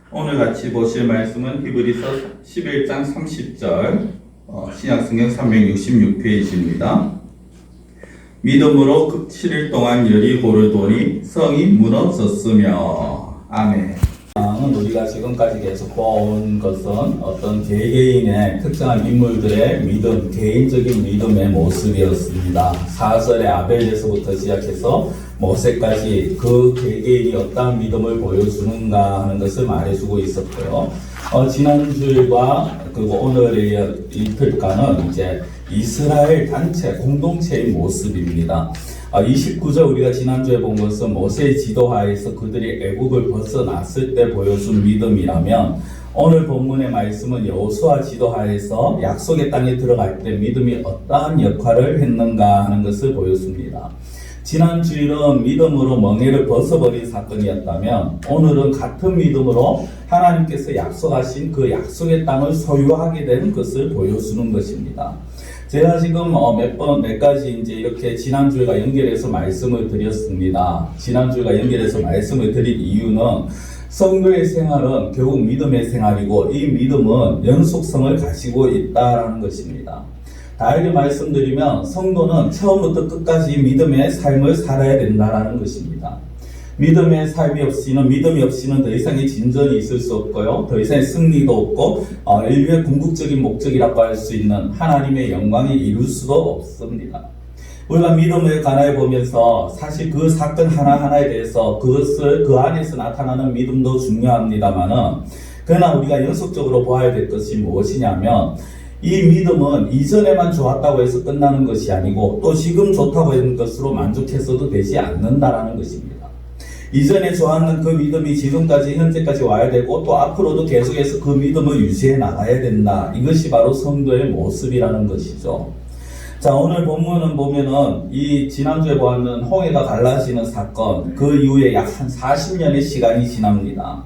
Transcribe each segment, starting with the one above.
오늘 같이 보실 말씀은 히브리서 11장 30절 신약성경 366페이지입니다. 믿음으로 그 7일 동안 열이 고르더니 성이 무너졌으며. 아멘. 우리가 지금까지 계속 보아온 것은 어떤 개개인의 특정한 인물들의 믿음, 개인적인 믿음의 모습이었습니다. 4절의 아벨에서부터 시작해서 모세까지 그 개개인이 어떠한 믿음을 보여주는가 하는 것을 말해주고 있었고요. 지난주일과 그리고 오늘의 이틀간은 이제 이스라엘 단체, 공동체의 모습입니다. 29절 우리가 지난주에 본 것은 모세의 지도하에서 그들이 애국을 벗어났을 때 보여준 믿음이라면, 오늘 본문의 말씀은 여호수아 지도하에서 약속의 땅에 들어갈 때 믿음이 어떠한 역할을 했는가 하는 것을 보여줍니다. 지난주일은 믿음으로 멍에를 벗어버린 사건이었다면, 오늘은 같은 믿음으로 하나님께서 약속하신 그 약속의 땅을 소유하게 된 것을 보여주는 것입니다. 제가 지금 몇 가지 이제 이렇게 지난주일과 연결해서 말씀을 드렸습니다. 지난주일과 연결해서 말씀을 드린 이유는 성도의 생활은 결국 믿음의 생활이고, 이 믿음은 연속성을 가지고 있다라는 것입니다. 다르게 말씀드리면 성도는 처음부터 끝까지 믿음의 삶을 살아야 된다라는 것입니다. 믿음의 삶이 없이는, 믿음이 없이는 더 이상의 진전이 있을 수 없고요. 더 이상의 승리도 없고, 인류의 궁극적인 목적이라고 할 수 있는 하나님의 영광이 이룰 수도 없습니다. 우리가 믿음을 관하여 보면서 사실 그 사건 하나하나에 대해서 그것을 그 안에서 나타나는 믿음도 중요합니다만은, 그러나 우리가 연속적으로 보아야 될 것이 무엇이냐면, 이 믿음은 이전에만 좋았다고 해서 끝나는 것이 아니고, 또 지금 좋다고 하는 것으로 만족해서도 되지 않는다라는 것입니다. 이전에 좋았는 그 믿음이 지금까지 현재까지 와야 되고, 또 앞으로도 계속해서 그 믿음을 유지해 나가야 된다. 이것이 바로 성도의 모습이라는 것이죠. 자, 오늘 본문은 보면은 이 지난주에 보았는 홍해가 갈라지는 사건, 그 이후에 약 한 40년의 시간이 지납니다.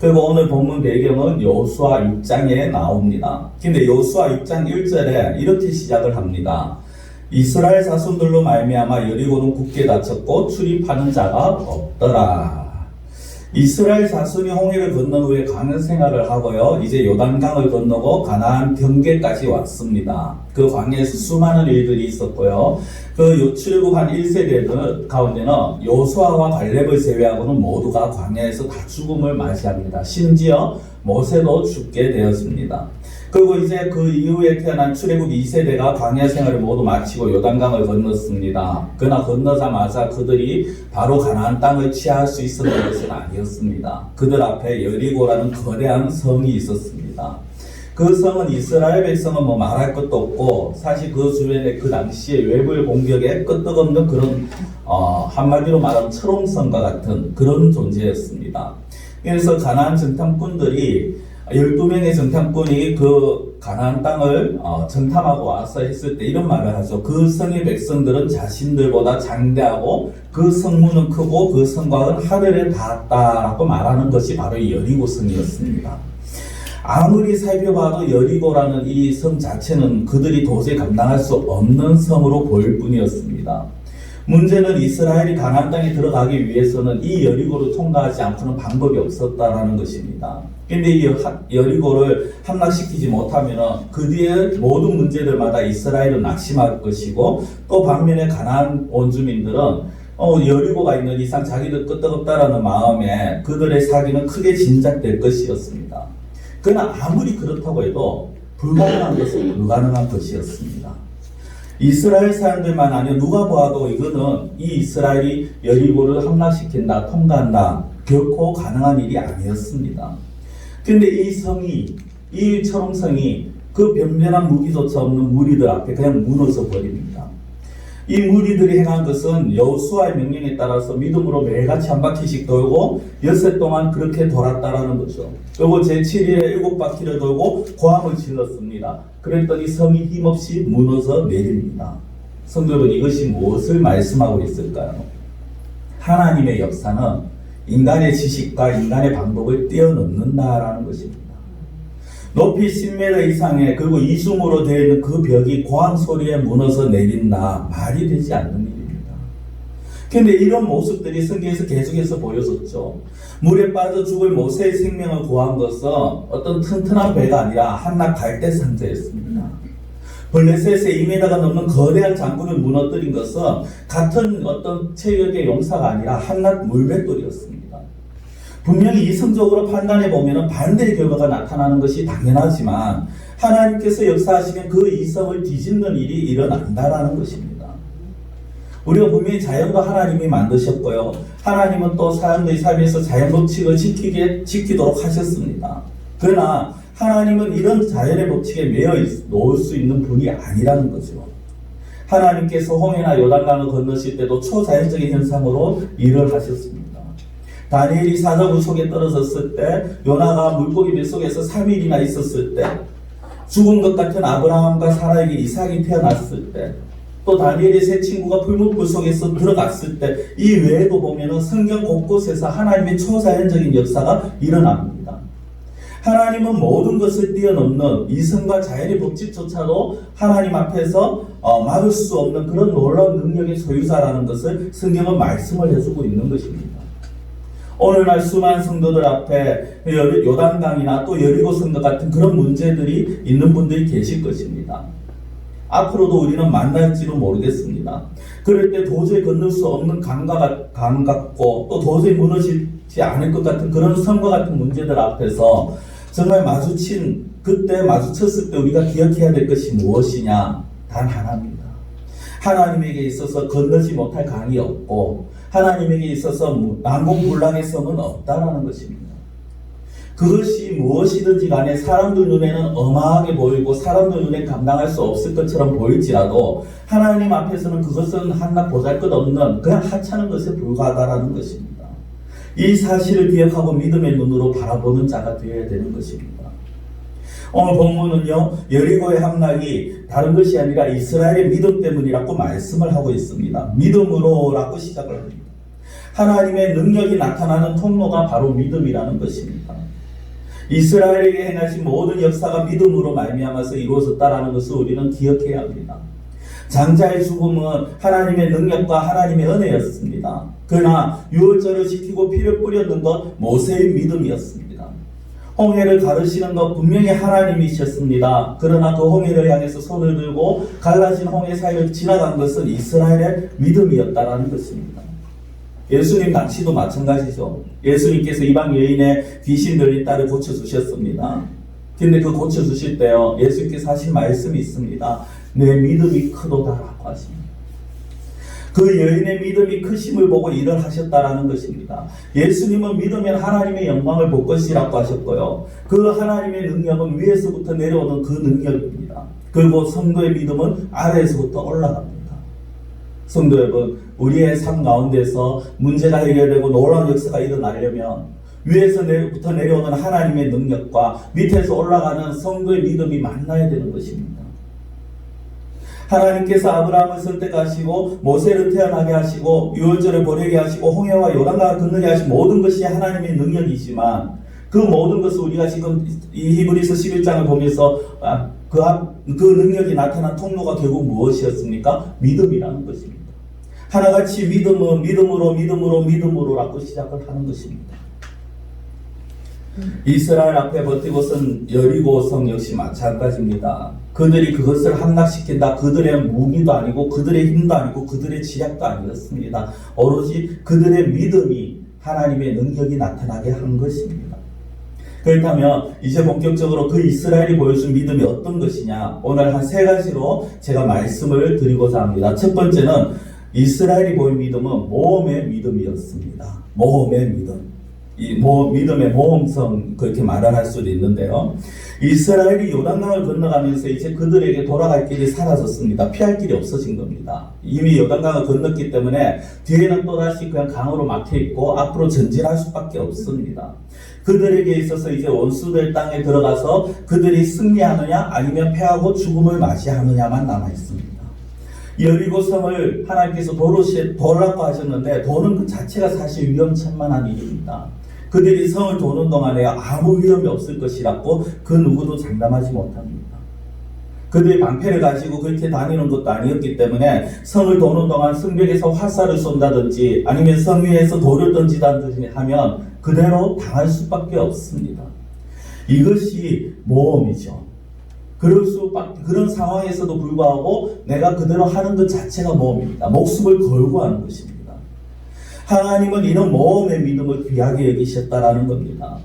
그리고 오늘 본문 배경은 여호수아 6장에 나옵니다. 근데 여호수아 6장 1절에 이렇게 시작을 합니다. 이스라엘 자손들로 말미암아 여리고는 굳게 닫혔고 출입하는 자가 없더라. 이스라엘 자손이 홍해를 건넌 후에 가는 생활을 하고요, 이제 요단강을 건너고 가나안 경계까지 왔습니다. 그 광야에서 수많은 일들이 있었고요. 그 출애굽 한 1세대 가운데는 여호수아와 갈렙을 제외하고는 모두가 광야에서 다 죽음을 맞이합니다. 심지어 모세도 죽게 되었습니다. 그리고 이제 그 이후에 태어난 출애굽 2세대가 광야 생활을 모두 마치고 요단강을 건넜습니다. 그러나 건너자마자 그들이 바로 가나안 땅을 취할 수 있었던 것은 아니었습니다. 그들 앞에 여리고라는 거대한 성이 있었습니다. 그 성은 이스라엘 백성은 뭐 말할 것도 없고, 사실 그 주변에 그 당시에 외부의 공격에 끄떡없는 그런 한마디로 말하면 철옹성과 같은 그런 존재였습니다. 그래서 가나안 정탐꾼들이 12명의 정탐꾼이 그 가나안 땅을 정탐하고 와서 했을 때 이런 말을 하죠. 그 성의 백성들은 자신들보다 장대하고 그 성문은 크고 그 성곽은 하늘에 닿았다라고 말하는 것이 바로 여리고 성이었습니다. 아무리 살펴봐도 여리고라는 이 성 자체는 그들이 도저히 감당할 수 없는 성으로 보일 뿐이었습니다. 문제는 이스라엘이 가나안 땅에 들어가기 위해서는 이 여리고를 통과하지 않고는 방법이 없었다라는 것입니다. 근데 이 여리고를 함락시키지 못하면 그 뒤에 모든 문제들마다 이스라엘은 낙심할 것이고, 또 반면에 가나안 원주민들은 여리고가 있는 이상 자기들 끄떡없다라는 마음에 그들의 사기는 크게 진작될 것이었습니다. 그러나 아무리 그렇다고 해도 불가능한 것은 불가능한 것이었습니다. 이스라엘 사람들만 아니라 누가 보아도 이거는 이 이스라엘이 여리고를 함락시킨다, 통과한다, 결코 가능한 일이 아니었습니다. 근데 이 성이, 이 철옹성이 그 변변한 무기조차 없는 무리들 앞에 그냥 무너져 버립니다. 이 무리들이 행한 것은 여호수아의 명령에 따라서 믿음으로 매일같이 한 바퀴씩 돌고 엿새 동안 그렇게 돌았다라는 거죠. 그리고 제7일에 7바퀴를 돌고 고함을 질렀습니다. 그랬더니 성이 힘없이 무너져 내립니다. 성도 여러분, 이것이 무엇을 말씀하고 있을까요? 하나님의 역사는 인간의 지식과 인간의 방법을 뛰어넘는다라는 것입니다. 높이 10m 이상의, 그리고 이중으로 되어 있는 그 벽이 고함 소리에 무너져 내린다. 말이 되지 않는 일입니다. 근데 이런 모습들이 성경에서 계속해서 보여졌죠. 물에 빠져 죽을 모세의 생명을 구한 것은 어떤 튼튼한 배가 아니라 한낱 갈대 상자였습니다. 블레셋의 2m가 넘는 거대한 장군을 무너뜨린 것은 같은 어떤 체격의 용사가 아니라 한낱 물맷돌이었습니다. 분명히 이성적으로 판단해 보면 반대의 결과가 나타나는 것이 당연하지만 하나님께서 역사하시면 그 이성을 뒤집는 일이 일어난다라는 것입니다. 우리가 분명히 자연도 하나님이 만드셨고요. 하나님은 또 사람들의 삶에서 자연 법칙을 지키도록 하셨습니다. 그러나 하나님은 이런 자연의 법칙에 매여 놓을 수 있는 분이 아니라는 거죠. 하나님께서 홍해나 요단강을 건너실 때도 초자연적인 현상으로 일을 하셨습니다. 다니엘이 사자굴 속에 떨어졌을 때, 요나가 물고기 뱃속에서 3일이나 있었을 때, 죽은 것 같은 아브라함과 사라에게 이삭이 태어났을 때, 또 다니엘의 세 친구가 풀무불 속에서 들어갔을 때, 이 외에도 보면은 성경 곳곳에서 하나님의 초자연적인 역사가 일어납니다. 하나님은 모든 것을 뛰어넘는 이성과 자연의 법칙조차도 하나님 앞에서 막을 수 없는 그런 놀라운 능력의 소유자라는 것을 성경은 말씀을 해주고 있는 것입니다. 오늘날 수많은 성도들 앞에 요단강이나 또 여리고 성도 같은 그런 문제들이 있는 분들이 계실 것입니다. 앞으로도 우리는 만날지도 모르겠습니다. 그럴 때 도저히 건널 수 없는 강 같고 또 도저히 무너지지 않을 것 같은 그런 성과 같은 문제들 앞에서 정말 그때 마주쳤을 때 우리가 기억해야 될 것이 무엇이냐? 단 하나입니다. 하나님에게 있어서 건너지 못할 강이 없고 하나님에게 있어서 난공불락의 섬은 없다라는 것입니다. 그것이 무엇이든지 간에 사람들 눈에는 어마하게 보이고 사람들 눈에 감당할 수 없을 것처럼 보일지라도 하나님 앞에서는 그것은 한낱 보잘것없는 그냥 하찮은 것에 불과하다라는 것입니다. 이 사실을 기억하고 믿음의 눈으로 바라보는 자가 되어야 되는 것입니다. 오늘 본문은요, 여리고의 함락이 다른 것이 아니라 이스라엘의 믿음 때문이라고 말씀을 하고 있습니다. 믿음으로라고 시작을 합니다. 하나님의 능력이 나타나는 통로가 바로 믿음이라는 것입니다. 이스라엘에게 행하신 모든 역사가 믿음으로 말미암아서 이루어졌다라는 것을 우리는 기억해야 합니다. 장자의 죽음은 하나님의 능력과 하나님의 은혜였습니다. 그러나 유월절을 지키고 피를 뿌렸는 것 모세의 믿음이었습니다. 홍해를 가르시는 것 분명히 하나님이셨습니다. 그러나 그 홍해를 향해서 손을 들고 갈라진 홍해 사이를 지나간 것은 이스라엘의 믿음이었다라는 것입니다. 예수님 당시도 마찬가지죠. 예수님께서 이방 여인의 귀신 들린 딸을 고쳐주셨습니다. 근데 그 고쳐주실 때요, 예수님께서 하신 말씀이 있습니다. 내 믿음이 크도다라고 하십니다. 그 여인의 믿음이 크심을 보고 일을 하셨다라는 것입니다. 예수님은 믿으면 하나님의 영광을 볼 것이라고 하셨고요. 그 하나님의 능력은 위에서부터 내려오는 그 능력입니다. 그리고 성도의 믿음은 아래에서부터 올라갑니다. 성도 여러분, 우리의 삶 가운데서 문제가 해결되고 놀라운 역사가 일어나려면 위에서부터 내려오는 하나님의 능력과 밑에서 올라가는 성도의 믿음이 만나야 되는 것입니다. 하나님께서 아브라함을 선택하시고 모세를 태어나게 하시고 유월절을 보내게 하시고 홍해와 요단강을 건너게 하신 모든 것이 하나님의 능력이지만 그 모든 것을 우리가 지금 이 히브리서 11장을 보면서 그 능력이 나타난 통로가 결국 무엇이었습니까? 믿음이라는 것입니다. 하나같이 믿음은 믿음으로라고 시작을 하는 것입니다. 이스라엘 앞에 버티고선 여리고성 역시 마찬가지입니다. 그들이 그것을 함락시킨다. 그들의 무기도 아니고 그들의 힘도 아니고 그들의 지략도 아니었습니다. 오로지 그들의 믿음이 하나님의 능력이 나타나게 한 것입니다. 그렇다면 이제 본격적으로 그 이스라엘이 보여준 믿음이 어떤 것이냐, 오늘 한 세 가지로 제가 말씀을 드리고자 합니다. 첫 번째는 이스라엘이 보인 믿음은 모험의 믿음이었습니다. 모험의 믿음. 믿음의 모험성, 그렇게 말을 할 수도 있는데요. 이스라엘이 요단강을 건너가면서 이제 그들에게 돌아갈 길이 사라졌습니다. 피할 길이 없어진 겁니다. 이미 요단강을 건넜기 때문에 뒤에는 또다시 그냥 강으로 막혀있고 앞으로 전진할 수밖에 없습니다. 그들에게 있어서 이제 원수들 땅에 들어가서 그들이 승리하느냐 아니면 패하고 죽음을 맞이하느냐만 남아있습니다. 여리고 성을 하나님께서 도라고 하셨는데 도는 그 자체가 사실 위험천만한 일입니다. 그들이 성을 도는 동안에 아무 위험이 없을 것이라고 그 누구도 장담하지 못합니다. 그들이 방패를 가지고 그렇게 다니는 것도 아니었기 때문에 성을 도는 동안 성벽에서 화살을 쏜다든지 아니면 성 위에서 돌을 던지다든지 하면 그대로 당할 수밖에 없습니다. 이것이 모험이죠. 그런 상황에서도 불구하고 내가 그대로 하는 것 자체가 모험입니다. 목숨을 걸고 하는 것입니다. 하나님은 이런 모험의 믿음을 귀하게 여기셨다라는 겁니다.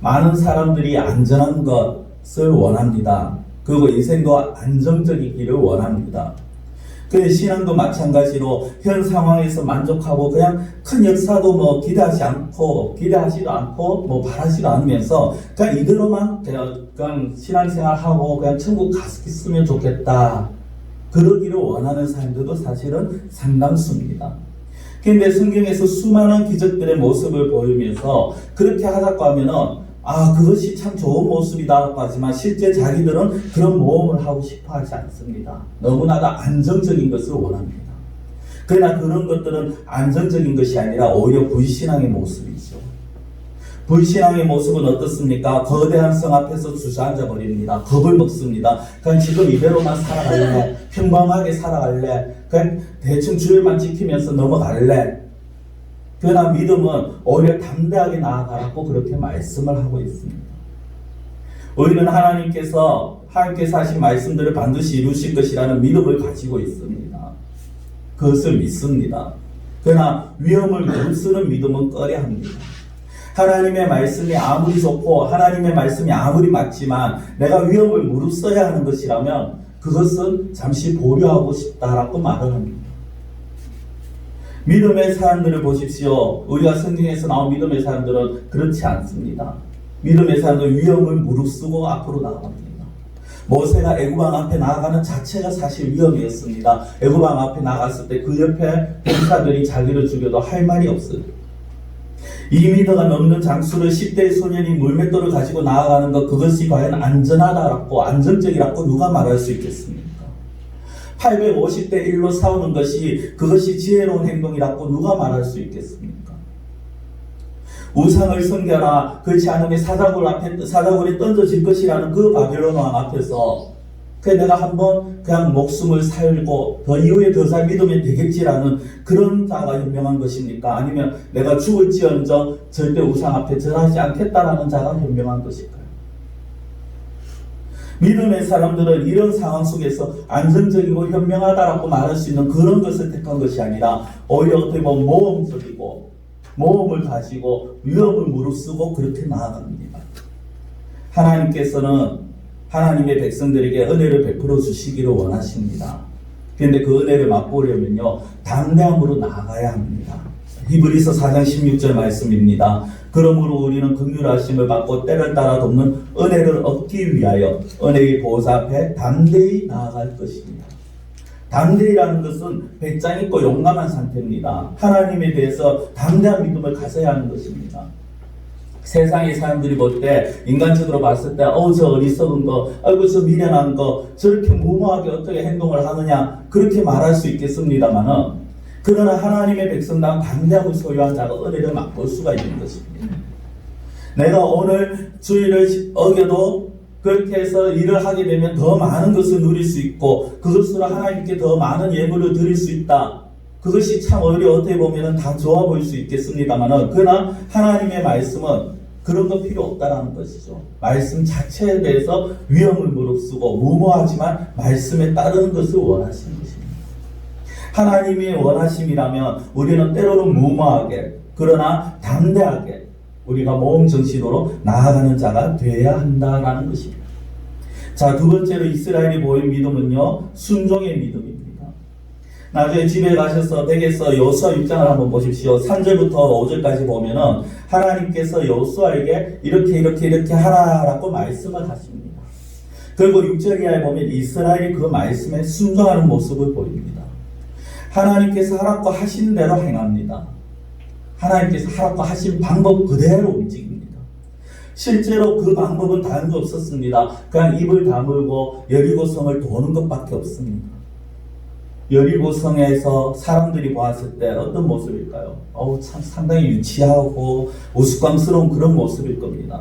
많은 사람들이 안전한 것을 원합니다. 그리고 인생도 안정적이기를 원합니다. 그 신앙도 마찬가지로 현 상황에서 만족하고 그냥 큰 역사도 기대하지도 않고 바라지도 않으면서 그냥 이대로만 그냥 신앙생활하고 그냥 천국 갔으면 좋겠다. 그러기를 원하는 사람들도 사실은 상당수입니다. 그런데 성경에서 수많은 기적들의 모습을 보이면서 그렇게 하자고 하면은 그것이 참 좋은 모습이다라고 하지만 실제 자기들은 그런 모험을 하고 싶어 하지 않습니다. 너무나도 안정적인 것을 원합니다. 그러나 그런 것들은 안정적인 것이 아니라 오히려 불신앙의 모습이죠. 불신앙의 모습은 어떻습니까? 거대한 성 앞에서 주저앉아 버립니다. 겁을 먹습니다. 그냥 지금 이대로만 살아갈래, 평범하게 살아갈래, 그냥 대충 주일만 지키면서 넘어갈래. 그러나 믿음은 오히려 담대하게 나아가라고 그렇게 말씀을 하고 있습니다. 우리는 하나님께서 하신 말씀들을 반드시 이루실 것이라는 믿음을 가지고 있습니다. 그것을 믿습니다. 그러나 위험을 무릅쓰는 믿음은 꺼려 합니다. 하나님의 말씀이 아무리 좋고 하나님의 말씀이 아무리 맞지만 내가 위험을 무릅써야 하는 것이라면 그것은 잠시 보류하고 싶다라고 말을 합니다. 믿음의 사람들을 보십시오. 우리가 성경에서 나온 믿음의 사람들은 그렇지 않습니다. 믿음의 사람들은 위험을 무릅쓰고 앞으로 나아갑니다. 모세가 애굽왕 앞에 나아가는 자체가 사실 위험이었습니다. 애굽왕 앞에 나갔을 때 그 옆에 병사들이 자기를 죽여도 할 말이 없어요. 2m가 넘는 장수를 10대 소년이 물맷돌을 가지고 나아가는 것, 그것이 과연 안전하다라고 안정적이라고 누가 말할 수 있겠습니까? 850대 1로 싸우는 그것이 지혜로운 행동이라고 누가 말할 수 있겠습니까? 우상을 섬겨라, 그렇지 않으면 사자굴에 던져질 것이라는 그 바벨론 왕 앞에서 내가 한번 그냥 목숨을 살고 더 이후에 더 잘 믿으면 되겠지라는 그런 자가 현명한 것입니까? 아니면 내가 죽을지언정 절대 우상 앞에 절하지 않겠다라는 자가 현명한 것일까요? 믿음의 사람들은 이런 상황 속에서 안정적이고 현명하다라고 말할 수 있는 그런 것을 택한 것이 아니라 오히려 어떻게 보면 모험적이고 모험을 가지고 위험을 무릅쓰고 그렇게 나아갑니다. 하나님께서는 하나님의 백성들에게 은혜를 베풀어 주시기를 원하십니다. 그런데 그 은혜를 맛보려면요, 담대함으로 나아가야 합니다. 히브리서 4장 16절 말씀입니다. 그러므로 우리는 긍휼하심을 받고 때를 따라 돕는 은혜를 얻기 위하여 은혜의 보좌 앞에 담대히 나아갈 것입니다. 담대히라는 것은 배짱 있고 용감한 상태입니다. 하나님에 대해서 담대한 믿음을 가져야 하는 것입니다. 세상의 사람들이 볼 때, 인간적으로 봤을 때, 저 어리석은 거, 아이고 저 미련한 거, 저렇게 무모하게 어떻게 행동을 하느냐, 그렇게 말할 수 있겠습니다만은, 그러나 하나님의 백성당 담대함을 소유한 자가 은혜를 맛볼 수가 있는 것입니다. 내가 오늘 주의를 어겨도 그렇게 해서 일을 하게 되면 더 많은 것을 누릴 수 있고 그것으로 하나님께 더 많은 예물을 드릴 수 있다. 그것이 참 오히려 어떻게 보면 다 좋아 보일 수 있겠습니다만은, 그러나 하나님의 말씀은 그런 거 필요 없다라는 것이죠. 말씀 자체에 대해서 위험을 무릅쓰고 무모하지만 말씀에 따르는 것을 원하시는 것입니다. 하나님이 원하심이라면 우리는 때로는 무모하게 그러나 담대하게 우리가 모험 정신으로 나아가는 자가 되어야 한다라는 것입니다. 자, 두 번째로 이스라엘이 보인 믿음은요, 순종의 믿음입니다. 나중에 집에 가셔서 댁에서 여호수아 6장을 한번 보십시오. 3절부터 5절까지 보면은 하나님께서 여호수아에게 이렇게 하라라고 말씀을 하십니다. 그리고 6절 이하에 보면 이스라엘이 그 말씀에 순종하는 모습을 보입니다. 하나님께서 하라고 하신 대로 행합니다. 하나님께서 하라고 하신 방법 그대로 움직입니다. 실제로 그 방법은 다른 거 없었습니다. 그냥 입을 다물고 여리고성을 도는 것밖에 없습니다. 여리고성에서 사람들이 보았을 때 어떤 모습일까요? 참 상당히 유치하고 우스꽝스러운 그런 모습일 겁니다.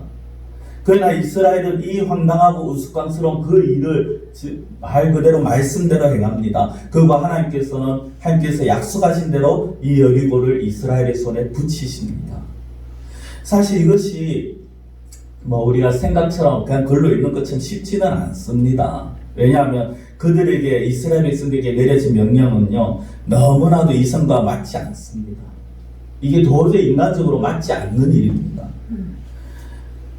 그러나 이스라엘은 이 황당하고 우스꽝스러운 그 일을 말 그대로 말씀대로 행합니다. 그와 하나님께서 약속하신 대로 이 여리고를 이스라엘의 손에 붙이십니다. 사실 이것이 우리가 생각처럼 그냥 글로 읽는 것처럼 쉽지는 않습니다. 왜냐하면 그들에게 이스라엘 백성들에게 내려진 명령은요 너무나도 이성과 맞지 않습니다. 이게 도저히 인간적으로 맞지 않는 일입니다.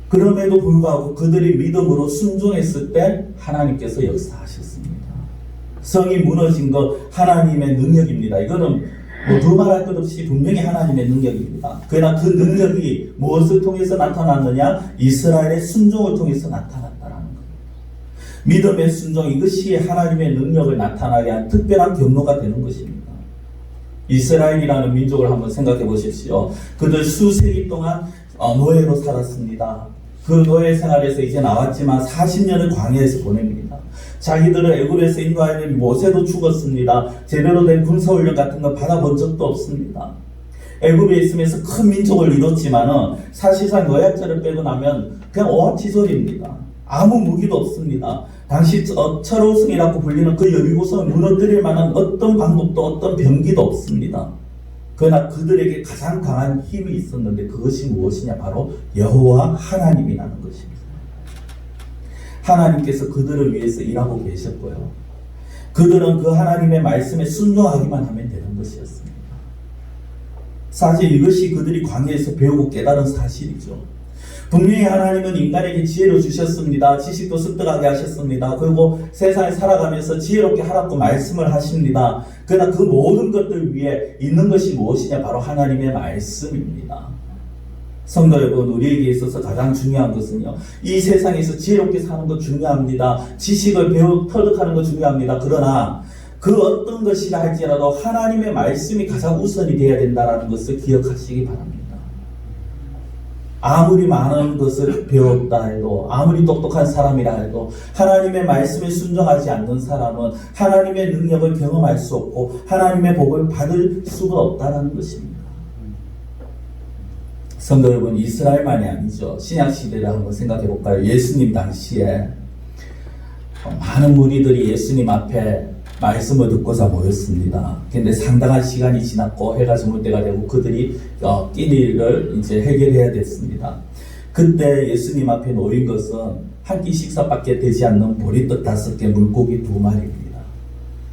그럼에도 불구하고 그들이 믿음으로 순종했을 때 하나님께서 역사하셨습니다. 성이 무너진 것 하나님의 능력입니다. 이거는 두말할 것 없이 분명히 하나님의 능력입니다. 그러나 그 능력이 무엇을 통해서 나타났느냐? 이스라엘의 순종을 통해서 나타났다는 겁니다. 믿음의 순종, 이것이 하나님의 능력을 나타나게 한 특별한 경로가 되는 것입니다. 이스라엘이라는 민족을 한번 생각해 보십시오. 그들 수세기 동안 노예로 살았습니다. 그 노예 생활에서 이제 나왔지만 40년을 광야에서 보냅니다. 자기들을 애굽에서 인도하는 모세도 죽었습니다. 제대로 된 군사훈련 같은 거 받아본 적도 없습니다. 애굽에 있으면서 큰 민족을 이뤘지만은 사실상 노약자를 빼고 나면 그냥 오합지졸입니다. 아무 무기도 없습니다. 당시 철호성이라고 불리는 그 여리고성을 무너뜨릴 만한 어떤 방법도 어떤 병기도 없습니다. 그러나 그들에게 가장 강한 힘이 있었는데 그것이 무엇이냐? 바로 여호와 하나님이라는 것입니다. 하나님께서 그들을 위해서 일하고 계셨고요. 그들은 그 하나님의 말씀에 순종하기만 하면 되는 것이었습니다. 사실 이것이 그들이 광야에서 배우고 깨달은 사실이죠. 분명히 하나님은 인간에게 지혜를 주셨습니다. 지식도 습득하게 하셨습니다. 그리고 세상에 살아가면서 지혜롭게 하라고 말씀을 하십니다. 그러나 그 모든 것들 위에 있는 것이 무엇이냐? 바로 하나님의 말씀입니다. 성도 여러분, 우리에게 있어서 가장 중요한 것은요, 이 세상에서 지혜롭게 사는 것 중요합니다. 지식을 터득하는 것 중요합니다. 그러나 그 어떤 것이라 할지라도 하나님의 말씀이 가장 우선이 되어야 된다는 것을 기억하시기 바랍니다. 아무리 많은 것을 배웠다 해도, 아무리 똑똑한 사람이라 해도 하나님의 말씀에 순종하지 않는 사람은 하나님의 능력을 경험할 수 없고 하나님의 복을 받을 수가 없다는 것입니다. 성도 여러분, 이스라엘만이 아니죠. 신약시대를 한번 생각해 볼까요? 예수님 당시에 많은 무리들이 예수님 앞에 말씀을 듣고자 모였습니다. 근데 상당한 시간이 지났고 해가 저물 때가 되고 그들이 끼니를 이제 해결해야 됐습니다. 그때 예수님 앞에 놓인 것은 한 끼 식사밖에 되지 않는 보리떡 5개, 물고기 2마리입니다.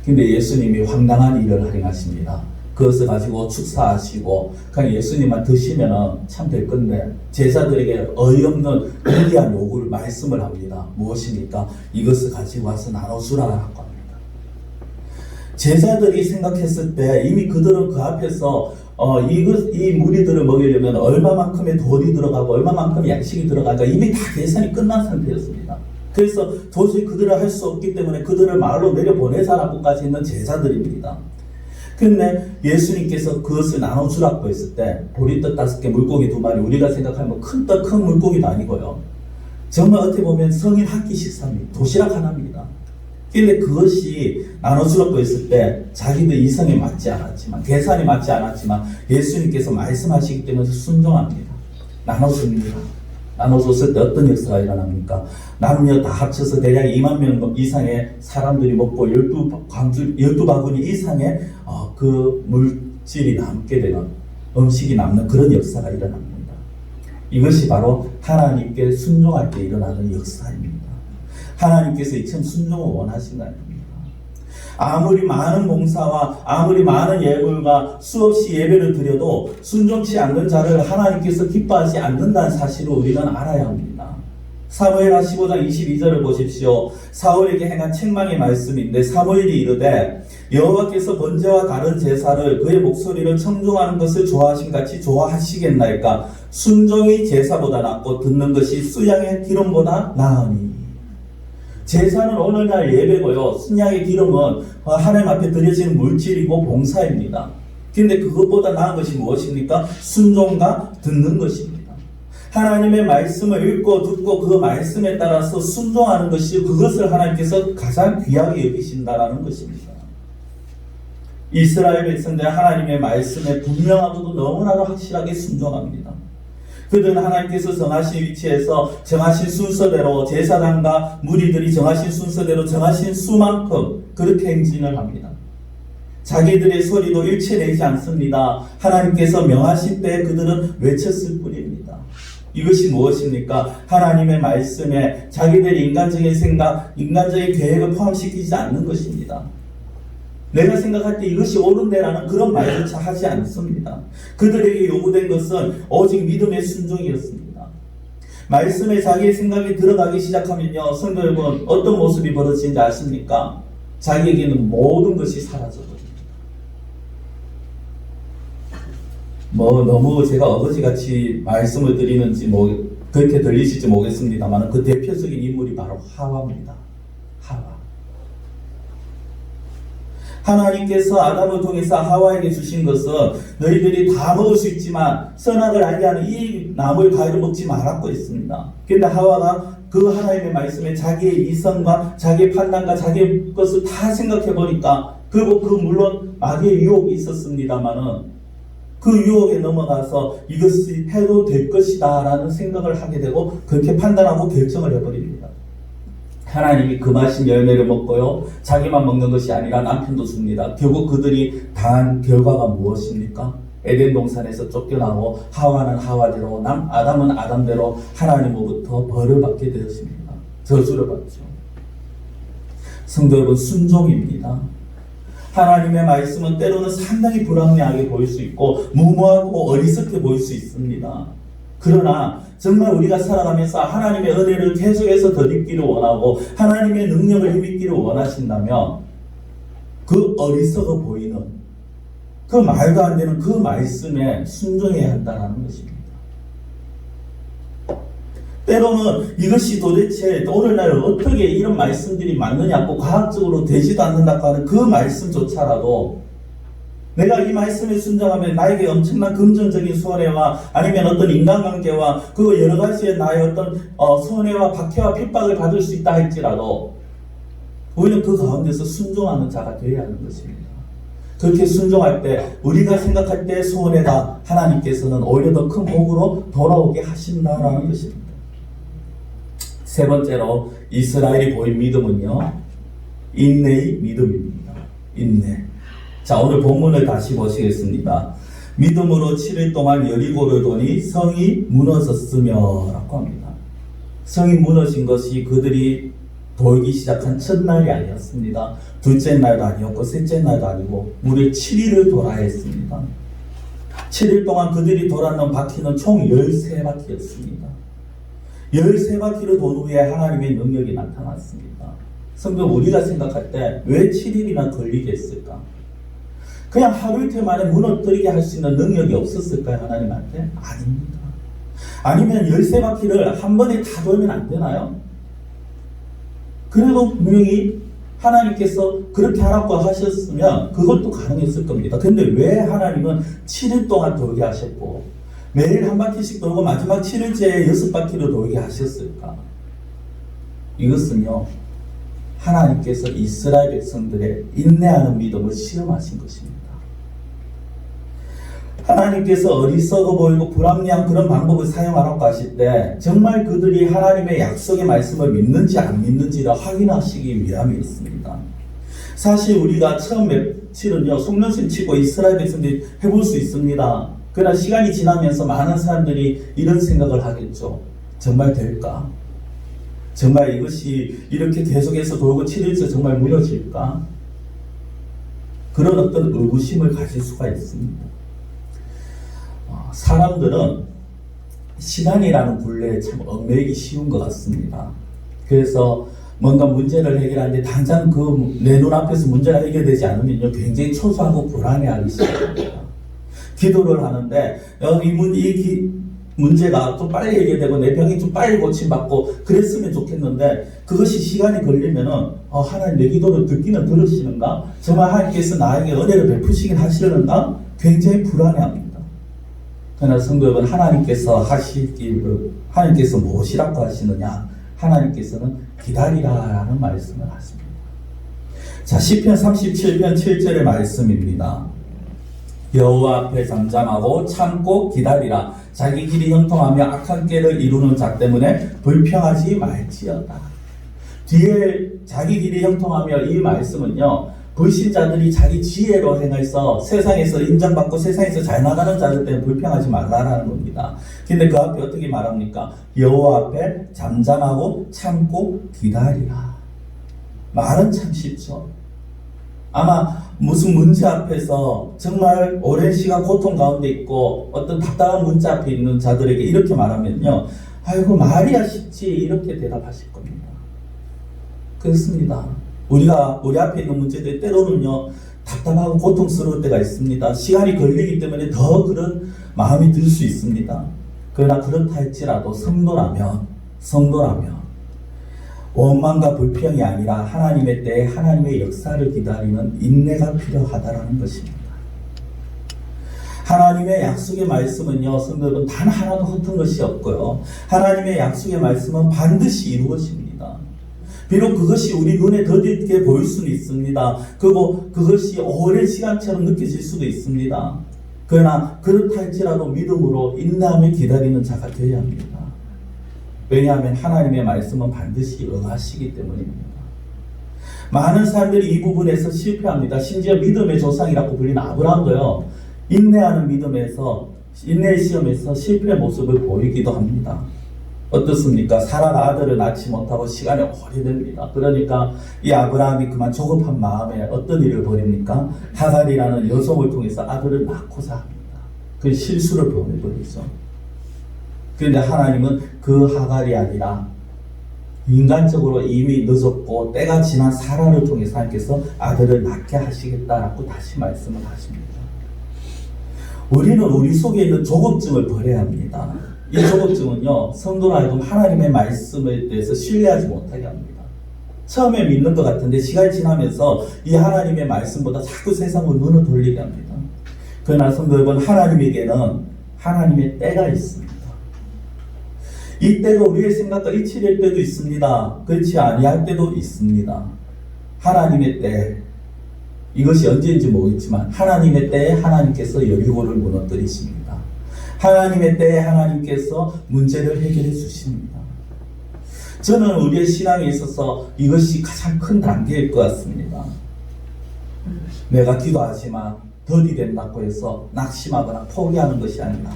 근데 예수님이 황당한 일을 행하십니다. 그것을 가지고 축사하시고 그냥 예수님만 드시면 참 될 건데 제자들에게 어이없는 무리한 요구를 말씀을 합니다. 무엇입니까? 이것을 가지고 와서 나눠주라고 합니다. 제자들이 생각했을 때 이미 그들은 그 앞에서 이 무리들을 먹이려면 얼마만큼의 돈이 들어가고 얼마만큼의 양식이 들어가니까 이미 다 계산이 끝난 상태였습니다. 그래서 도저히 그들을 할 수 없기 때문에 그들을 마을로 내려보내자라고까지 했는 제자들입니다. 그런데 예수님께서 그것을 나눠주라고 했을 때 보리떡 5개, 물고기 2마리, 우리가 생각하면 큰 떡, 큰 물고기도 아니고요. 정말 어떻게 보면 성인 한 끼 식사입니다. 도시락 하나입니다. 근데 그것이 나눠주라고 했을 때 자기들 이성에 맞지 않았지만, 계산이 맞지 않았지만 예수님께서 말씀하시기 때문에 순종합니다. 나눠줍니다. 나눠줬을 때 어떤 역사가 일어납니까? 남녀 다 합쳐서 대략 2만 명 이상의 사람들이 먹고 12바구니 이상의 그 물질이 남게 되는, 음식이 남는 그런 역사가 일어납니다. 이것이 바로 하나님께 순종할 때 일어나는 역사입니다. 하나님께서 이처럼 순종을 원하신다는 겁니다. 아무리 많은 봉사와 아무리 많은 예물과 수없이 예배를 드려도 순종치 않는 자를 하나님께서 기뻐하지 않는다는 사실을 우리는 알아야 합니다. 사무엘하 15장 22절을 보십시오. 사울에게 행한 책망의 말씀인데 사무엘이 이르되 여호와께서 번제와 다른 제사를 그의 목소리를 청종하는 것을 좋아하신 같이 좋아하시겠나이까? 순종이 제사보다 낫고 듣는 것이 수양의 기름보다 나으니. 제사는 오늘날 예배고요. 순양의 기름은 하나님 앞에 드려지는 물질이고 봉사입니다. 그런데 그것보다 나은 것이 무엇입니까? 순종과 듣는 것입니다. 하나님의 말씀을 읽고 듣고 그 말씀에 따라서 순종하는 것이, 그것을 하나님께서 가장 귀하게 여기신다라는 것입니다. 이스라엘 백성들 하나님의 말씀에 분명하고도 너무나도 확실하게 순종합니다. 그들은 하나님께서 정하신 위치에서 정하신 순서대로 제사장과 무리들이 정하신 순서대로 정하신 수만큼 그렇게 행진을 합니다. 자기들의 소리도 일체내지 않습니다. 하나님께서 명하실 때 그들은 외쳤을 뿐입니다. 이것이 무엇입니까? 하나님의 말씀에 자기들의 인간적인 생각, 인간적인 계획을 포함시키지 않는 것입니다. 내가 생각할 때 이것이 옳은데라는 그런 말조차 하지 않습니다. 그들에게 요구된 것은 오직 믿음의 순종이었습니다. 말씀에 자기의 생각이 들어가기 시작하면요, 성도 여러분, 어떤 모습이 벌어지는지 아십니까? 자기에게는 모든 것이 사라져버립니다. 너무 제가 어거지같이 말씀을 드리는지 그렇게 들리실지 모르겠습니다만 그 대표적인 인물이 바로 하와입니다. 하와. 하나님께서 아담을 통해서 하와에게 주신 것은 너희들이 다 먹을 수 있지만 선악을 알게 하는 이 나무의 과일을 먹지 말았고 있습니다. 그런데 하와가 그 하나님의 말씀에 자기의 이성과 자기의 판단과 자기의 것을 다 생각해 보니까 물론 마귀의 유혹이 있었습니다만은 그 유혹에 넘어가서 이것이 해도 될 것이다 라는 생각을 하게 되고 그렇게 판단하고 결정을 해버립니다. 하나님이 금하신 열매를 먹고요, 자기만 먹는 것이 아니라 남편도 줍니다. 결국 그들이 당한 결과가 무엇입니까? 에덴 동산에서 쫓겨나고 하와는 하와대로 아담은 아담대로 하나님으로부터 벌을 받게 되었습니다. 저주를 받죠. 성도 여러분, 순종입니다. 하나님의 말씀은 때로는 상당히 불합리하게 보일 수 있고 무모하고 어리석게 보일 수 있습니다. 그러나 정말 우리가 살아가면서 하나님의 은혜를 계속해서 덧입기를 원하고 하나님의 능력을 힘입기를 원하신다면 그 어리석어 보이는 그 말도 안 되는 그 말씀에 순종해야 한다는 것입니다. 때로는 이것이 도대체 오늘날 어떻게 이런 말씀들이 맞느냐고 과학적으로 되지도 않는다고 하는 그 말씀조차라도 내가 이 말씀에 순종하면 나에게 엄청난 금전적인 손해와 아니면 어떤 인간관계와 그 여러 가지의 나의 어떤 손해와 박해와 핍박을 받을 수 있다 할지라도 우리는 그 가운데서 순종하는 자가 되어야 하는 것입니다. 그렇게 순종할 때 우리가 생각할 때 손해가 하나님께서는 오히려 더 큰 복으로 돌아오게 하신다라는 것입니다. 세 번째로 이스라엘이 보인 믿음은요, 인내의 믿음입니다. 인내. 자, 오늘 본문을 다시 보시겠습니다. 믿음으로 7일 동안 여리고를 도니 성이 무너졌으며 라고 합니다. 성이 무너진 것이 그들이 돌기 시작한 첫날이 아니었습니다. 둘째 날도 아니었고 셋째 날도 아니고 무려 7일을 돌아야 했습니다. 7일 동안 그들이 돌았는 바퀴는 총 13바퀴였습니다. 13바퀴를 돈 후에 하나님의 능력이 나타났습니다. 성도, 우리가 생각할 때 왜 7일이나 걸리겠을까? 그냥 하루 이틀 만에 무너뜨리게 할 수 있는 능력이 없었을까요? 하나님한테? 아닙니다. 아니면 13바퀴를 한 번에 다 돌면 안 되나요? 그래도 분명히 하나님께서 그렇게 하라고 하셨으면 그것도 가능했을 겁니다. 근데 왜 하나님은 7일 동안 돌게 하셨고 매일 한 바퀴씩 돌고 마지막 7일째에 6바퀴를 돌게 하셨을까? 이것은요, 하나님께서 이스라엘 백성들의 인내하는 믿음을 시험하신 것입니다. 하나님께서 어리석어 보이고 불합리한 그런 방법을 사용하라고 하실 때 정말 그들이 하나님의 약속의 말씀을 믿는지 안 믿는지를 확인하시기 위함이었습니다. 사실 우리가 처음 며칠은요, 속눈썹 치고 이스라엘 백성들이 해볼 수 있습니다. 그러나 시간이 지나면서 많은 사람들이 이런 생각을 하겠죠. 정말 될까? 정말 이것이 이렇게 계속해서 돌고 7일째 정말 무너질까? 그런 어떤 의구심을 가질 수가 있습니다. 사람들은 시간이라는 굴레에 참 얽매이기 쉬운 것 같습니다. 그래서 뭔가 문제를 해결하는데 당장 내 눈앞에서 문제가 해결되지 않으면요, 굉장히 초조하고 불안해하기 시작합니다. 기도를 하는데 이 문제가 좀 빨리 해결되고 내 병이 좀 빨리 고침받고 그랬으면 좋겠는데 그것이 시간이 걸리면은 하나님 내 기도를 듣기는 들으시는가? 정말 하나님께서 나에게 은혜를 베푸시긴 하시려는가? 굉장히 불안해합니다. 그러나 성도 여러분, 하나님께서 무엇이라고 하시느냐? 하나님께서는 기다리라라는 말씀을 하십니다. 자, 시편 37편 7절의 말씀입니다. 여호와 앞에 잠잠하고 참고 기다리라. 자기 길이 형통하며 악한 꾀를 이루는 자 때문에 불평하지 말지어다. 뒤에 자기 길이 형통하며 이 말씀은요, 불신자들이 자기 지혜로 행해서 세상에서 인정받고 세상에서 잘 나가는 자들 때문에 불평하지 말라라는 겁니다. 근데 그 앞에 어떻게 말합니까? 여호와 앞에 잠잠하고 참고 기다리라. 말은 참 쉽죠. 아마 무슨 문제 앞에서 정말 오랜 시간 고통 가운데 있고 어떤 답답한 문제 앞에 있는 자들에게 이렇게 말하면요, 아이고 말이야 쉽지, 이렇게 대답하실 겁니다. 그렇습니다. 우리가 우리 앞에 있는 문제들 때로는요 답답하고 고통스러울 때가 있습니다. 시간이 걸리기 때문에 더 그런 마음이 들 수 있습니다. 그러나 그렇다 할지라도 성도라면 원망과 불평이 아니라 하나님의 때에 하나님의 역사를 기다리는 인내가 필요하다라는 것입니다. 하나님의 약속의 말씀은요, 성도 여러분, 단 하나도 허튼 것이 없고요, 하나님의 약속의 말씀은 반드시 이루어집니다. 비록 그것이 우리 눈에 더디게 보일 수는 있습니다. 그리고 그것이 오랜 시간처럼 느껴질 수도 있습니다. 그러나 그렇다 할지라도 믿음으로 인내하며 기다리는 자가 되어야 합니다. 왜냐하면 하나님의 말씀은 반드시 응하시기 때문입니다. 많은 사람들이 이 부분에서 실패합니다. 심지어 믿음의 조상이라고 불리는 아브라함도요, 인내하는 믿음에서, 인내의 시험에서 실패의 모습을 보이기도 합니다. 어떻습니까? 사라가 아들을 낳지 못하고 시간이 오래됩니다. 그러니까 이 아브라함이 그만 조급한 마음에 어떤 일을 벌입니까? 하갈이라는 여성을 통해서 아들을 낳고자 합니다. 그 실수를 범해버리죠. 그런데 하나님은 그 하갈이 아니라 인간적으로 이미 늦었고 때가 지난 사라를 통해서 하나님께서 아들을 낳게 하시겠다라고 다시 말씀을 하십니다. 우리는 우리 속에 있는 조급증을 버려야 합니다. 이 조급증은요, 성도로 하여금 하나님의 말씀에 대해서 신뢰하지 못하게 합니다. 처음에 믿는 것 같은데 시간이 지나면서 이 하나님의 말씀보다 자꾸 세상으로 눈을 돌리게 합니다. 그러나 성도 여러분, 하나님에게는 하나님의 때가 있습니다. 이 때가 우리의 생각과 일치될 때도 있습니다. 그렇지 아니할 때도 있습니다. 하나님의 때, 이것이 언제인지 모르겠지만 하나님의 때에 하나님께서 여리고를 무너뜨리십니다. 하나님의 때에 하나님께서 문제를 해결해 주십니다. 저는 우리의 신앙에 있어서 이것이 가장 큰 단계일 것 같습니다. 내가 기도하지만 더디된다고 해서 낙심하거나 포기하는 것이 아니라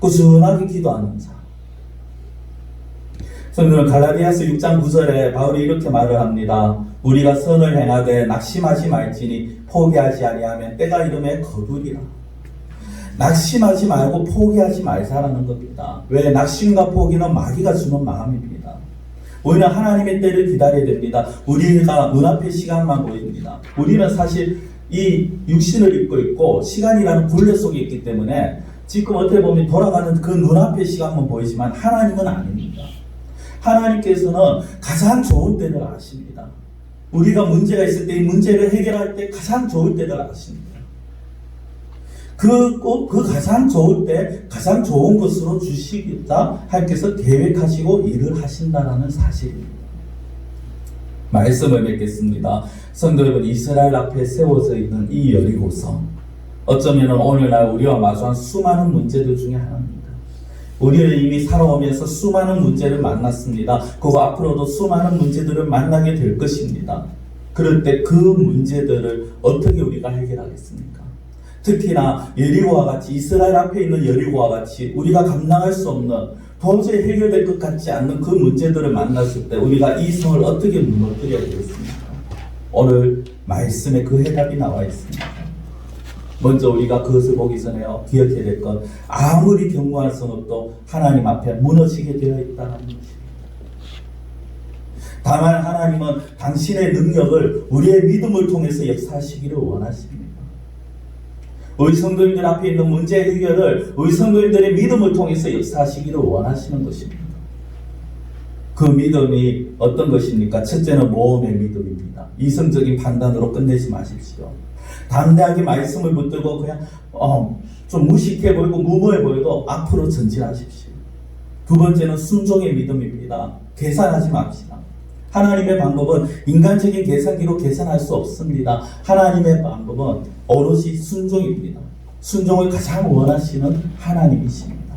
꾸준하게 기도하는 자. 성도는 갈라디아서 6장 9절에 바울이 이렇게 말을 합니다. 우리가 선을 행하되 낙심하지 말지니 포기하지 아니하면 때가 이름에 거두리라. 낙심하지 말고 포기하지 말자라는 겁니다. 왜? 낙심과 포기는 마귀가 주는 마음입니다. 우리는 하나님의 때를 기다려야 됩니다. 우리가 눈앞의 시간만 보입니다. 우리는 사실 이 육신을 입고 있고 시간이라는 굴레 속에 있기 때문에 지금 어떻게 보면 돌아가는 그 눈앞의 시간만 보이지만 하나님은 아닙니다. 하나님께서는 가장 좋은 때를 아십니다. 우리가 문제가 있을 때 이 문제를 해결할 때 가장 좋을 때를 아십니다. 그 가장 좋을 때 가장 좋은 것으로 주시겠다 하나님께서 계획하시고 일을 하신다라는 사실입니다. 말씀을 맺겠습니다. 성도 여러분, 이스라엘 앞에 세워져 있는 이 여리고성, 어쩌면 오늘날 우리와 마주한 수많은 문제들 중에 하나입니다. 우리는 이미 살아오면서 수많은 문제를 만났습니다. 그리고 앞으로도 수많은 문제들을 만나게 될 것입니다. 그럴 때 그 문제들을 어떻게 우리가 해결하겠습니까? 특히나 여리고와 같이, 이스라엘 앞에 있는 여리고와 같이 우리가 감당할 수 없는, 도저히 해결될 것 같지 않는 그 문제들을 만났을 때 우리가 이 성을 어떻게 무너뜨려야 되겠습니까? 오늘 말씀에 그 해답이 나와 있습니다. 먼저 우리가 그것을 보기 전에요, 기억해야 될 것, 아무리 견고한 성읍도 하나님 앞에 무너지게 되어 있다는 것입니다. 다만 하나님은 당신의 능력을 우리의 믿음을 통해서 역사하시기를 원하십니다. 우리 성도님들 앞에 있는 문제 해결을 우리 성도님들의 믿음을 통해서 역사하시기를 원하시는 것입니다. 그 믿음이 어떤 것입니까? 첫째는 모험의 믿음입니다. 이성적인 판단으로 끝내지 마십시오. 담대하게 말씀을 붙들고 그냥 좀 무식해 보이고 무모해 보여도 앞으로 전진하십시오. 두 번째는 순종의 믿음입니다. 계산하지 맙시다. 하나님의 방법은 인간적인 계산기로 계산할 수 없습니다. 하나님의 방법은 오롯이 순종입니다. 순종을 가장 원하시는 하나님이십니다.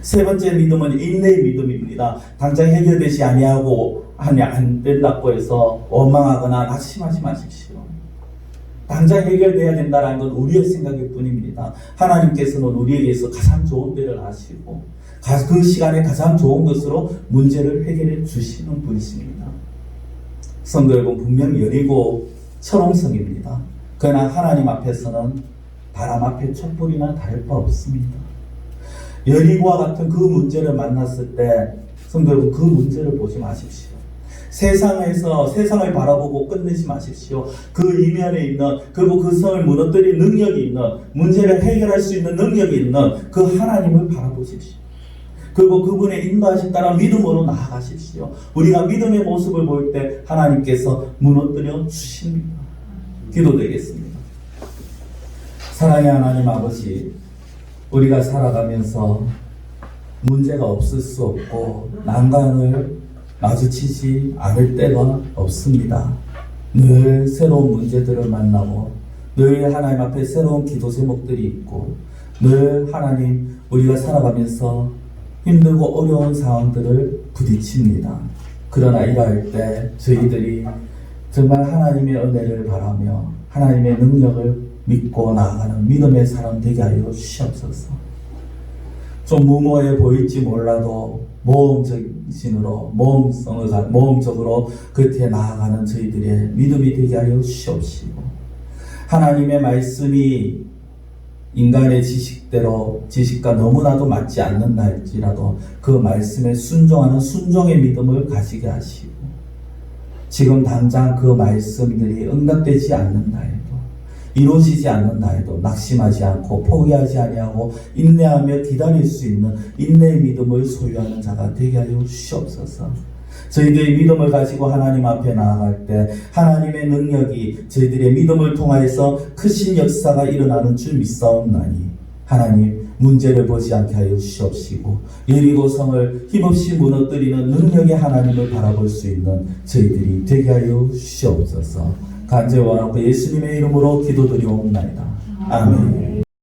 세 번째 믿음은 인내의 믿음입니다. 당장 해결되지 아니하고 안 된다고 해서 원망하거나 낙심하지 마십시오. 당장 해결돼야 된다는 건 우리의 생각일 뿐입니다. 하나님께서는 우리에게서 가장 좋은 데를 아시고 그 시간에 가장 좋은 것으로 문제를 해결해 주시는 분이십니다. 성도 여러분, 분명 여리고 철옹성입니다. 그러나 하나님 앞에서는 바람 앞에 촛불이나 다를 바 없습니다. 여리고와 같은 그 문제를 만났을 때 성도 여러분, 그 문제를 보지 마십시오. 세상을 바라보고 끝내지 마십시오. 그 이면에 있는, 그리고 그 성을 무너뜨릴 능력이 있는, 문제를 해결할 수 있는 능력이 있는 그 하나님을 바라보십시오. 그리고 그분의 인도하신 따라 믿음으로 나아가십시오. 우리가 믿음의 모습을 볼 때 하나님께서 무너뜨려 주십니다. 기도드리겠습니다. 사랑의 하나님 아버지, 우리가 살아가면서 문제가 없을 수 없고 난관을 마주치지 않을 때가 없습니다. 늘 새로운 문제들을 만나고 늘 하나님 앞에 새로운 기도 제목들이 있고 늘 하나님 우리가 살아가면서 힘들고 어려운 상황들을 부딪힙니다. 그러나 이러할 때 저희들이 정말 하나님의 은혜를 바라며 하나님의 능력을 믿고 나아가는 믿음의 사람 되게 하여 주시옵소서. 좀 무모해 보일지 몰라도 모험적으로 그 나아가는 저희들의 믿음이 되게 하여 주시옵시고, 하나님의 말씀이 인간의 지식과 너무나도 맞지 않는다 할지라도 그 말씀에 순종하는 순종의 믿음을 가지게 하시고, 지금 당장 그 말씀들이 응답되지 않는다 해도, 이루어지지 않는다 해도 낙심하지 않고 포기하지 아니하고 인내하며 기다릴 수 있는 인내의 믿음을 소유하는 자가 되게 하여 주시옵소서. 저희들의 믿음을 가지고 하나님 앞에 나아갈 때 하나님의 능력이 저희들의 믿음을 통하여서 크신 역사가 일어나는 줄 믿사옵나니, 하나님 문제를 보지 않게 하여 주시옵시고 여리고 성을 힘없이 무너뜨리는 능력의 하나님을 바라볼 수 있는 저희들이 되게 하여 주시옵소서. 간절히 원하고 예수님의 이름으로 기도드리옵나이다. 아멘.